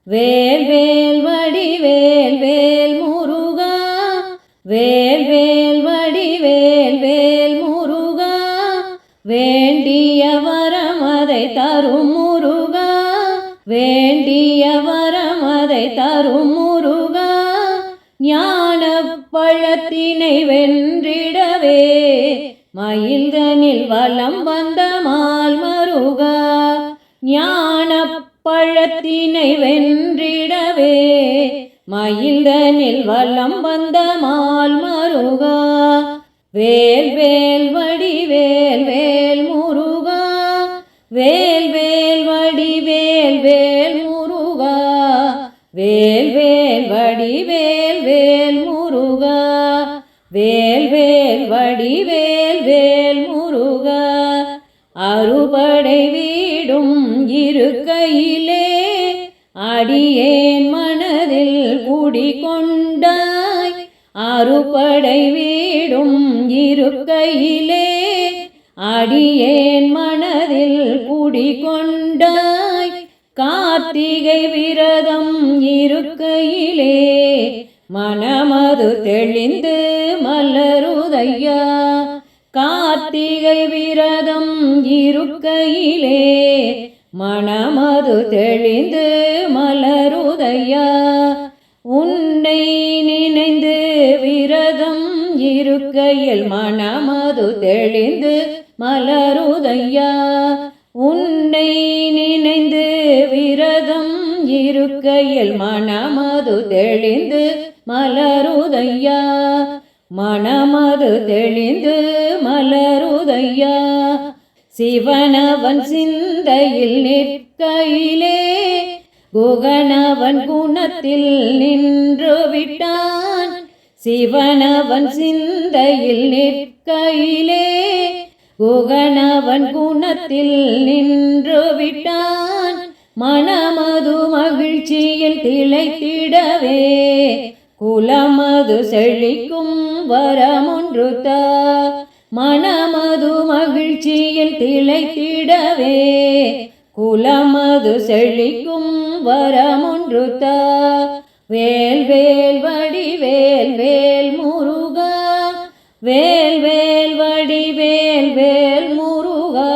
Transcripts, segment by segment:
வேல் வேல் வடிவேல் வேல் முருகா, வேல் வேல் வடிவேல் வேல் முருகா, வேண்டிய வரம் அதை தரும் முருகா, வேண்டிய வரம் அதை தரும் முருகா, ஞானப் பழத்தினை வென்றிடவே மயில்தனில் வலம் வந்த மால் மருகா, ஞானப் பழத்தினை வென்றிடவே மயில்தனில் வலம் வந்த மால் மருகா, வேல் வேல் வடிவேல் வேல் முருகா, வேல் வேல் வடிவேல் வேல் முருகா, வேல் வேல் வடிவேல் வேல் முருகா, வேல் வேல் வடிவேல் வேல் முருகா, அறுபடை வீடும் இருக்கையிலே அடியேன் மனதில் குடிகொண்டாய், அறுபடை வீடும் இருக்கையிலே அடியேன் மனதில் குடிகொண்டாய், கார்த்திகை விரதம் இருக்கையிலே மனமது தெளிந்து மலருதையா, கார்த்திகை விரதம் இருக்கையிலே மனமது தெளிந்து மலருதையா, உன்னை நினைந்து விரதம் இருக்கையில் மனமது தெளிந்து மலருதையா, உன்னை நினைந்து விரதம் இருக்கையில் மனமது தெளிந்து மலருதையா, மனமது தெளிந்து மலருதையா, சிவனவன் சிந்தையில் நிற்கையிலே குகனவன் குணத்தில் நின்று விட்டான், சிவனவன் சிந்தையில் நிற்கையிலே குகனவன் குணத்தில் நின்று விட்டான், மனமது மகிழ்ச்சியில் திளைத்திடவே குலமது செழிக்கும் வரமொன்று தா, மனமது மகிழ்ச்சியில் திளைத்திடவே குலமது செழிக்கும் வரமொன்று தா, வேல் வேல் வடிவேல் வேல் முருகா, வேல் வேல் வடிவேல் வேல் முருகா,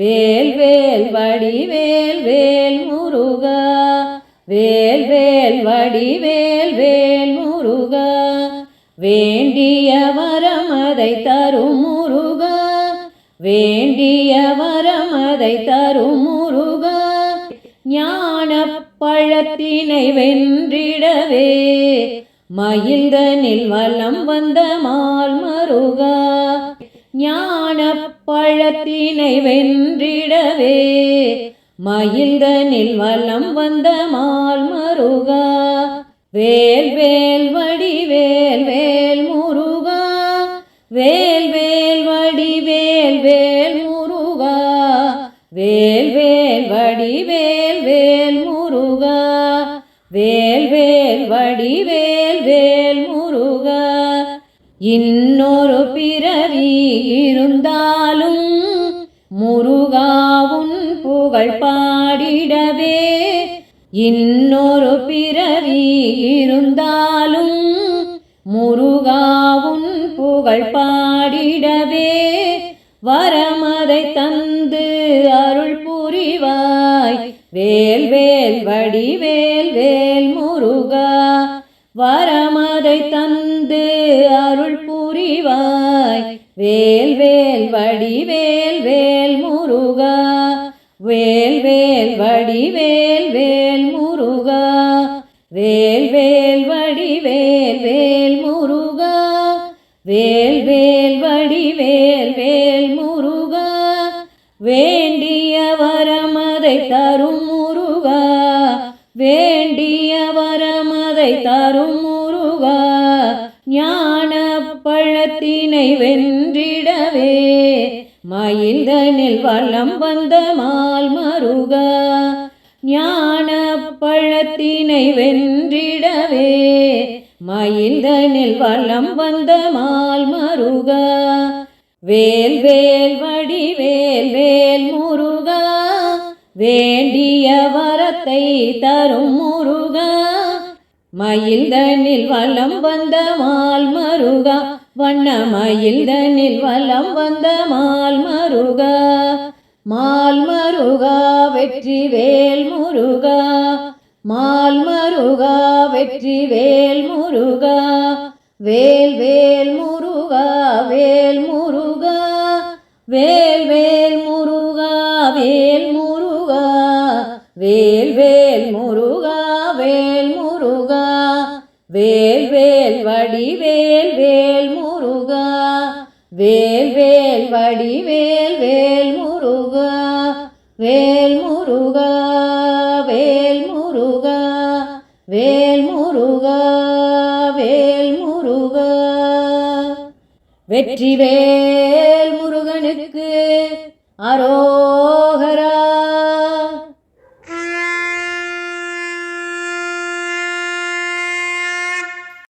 வேல் வேல் வடிவேல் வேல் முருகா, வேல் வேல் வடிவேல் வேல் முருகா, வேண்டிய வரம் அதை தரும் முருகா, வேண்டிய வரம் அதை தரும் முருகா, ஞானப் பழத்தினை வென்றிடவே மயில்தனில் வலம் வந்த மால் மருகா, ஞானப் பழத்தினை வென்றிடவே மயில்தனில் வலம் வந்த மால் மருகா, வேல் வேல் வடிவேல் வேல் முருகா, வேல் வேல் வடிவேல் வேல் முருகா, வேல் வேல் வடிவேல் வேல் முருகா, வேல் வேல் வடிவேல் வேல் முருகா, இன்னொரு பிறவி இருந்தாலும் முருகா உன் புகழ் பாடிடவே, இன்னொரு பிறவி இருந்தாலும் முருகா உன் புகழ் பாடிடவே, வரமதை தந்து அருள் புரிவாய் வேல் வேல் வடிவேல் வேல் முருகா, வரமதை தந்து அருள் புரிவாய் வேல் வேல் வடிவேல் வேல் முருகா, வேல் வேல் வடிவேல் வேல் முருகா, வேல் வேல் வடிவேல் வேல் முருகா, வேல் வேல் வடிவேல் வேல் முருகா, வேண்டிய வரமதை தரும் முருகா, வேண்டிய வரமதை தரும் முருகா, ஞானப் பழத்தினை வென்றிடவே மயில்தனில் வலம் வந்த மால் மருகா, ஞானப் பழத்தினை வென்றிடவே மயில்தனில் வலம் வந்த மால் மருகா, வேல் வேல் வடிவேல் வேல் முருகா, வேண்டிய வரத்தை தரும் முருகா மயில்தனில் வலம் வந்த மால் மருகா வண்ண மயில்தனில் வலம் வந்த மால் மருகா மால் மருகா வெற்றி வேல் முருகா மால் மருகா வெற்றி வேல் முருகா வேல் வேல் முருகா வேல் முருகா வேல் வேல் முருகா வேல் முருகா வேல் வேல் முருகா வேல் முருகா வேல் வேல் வடிவேல் வேல் முருகா வேல் வேல் வடிவேல் வேல் முருகா வேல் முருகா வேல் முருகா வேல் முருகா வேல் முருகா வெற்றி வேல் முருகனுக்கு அரோ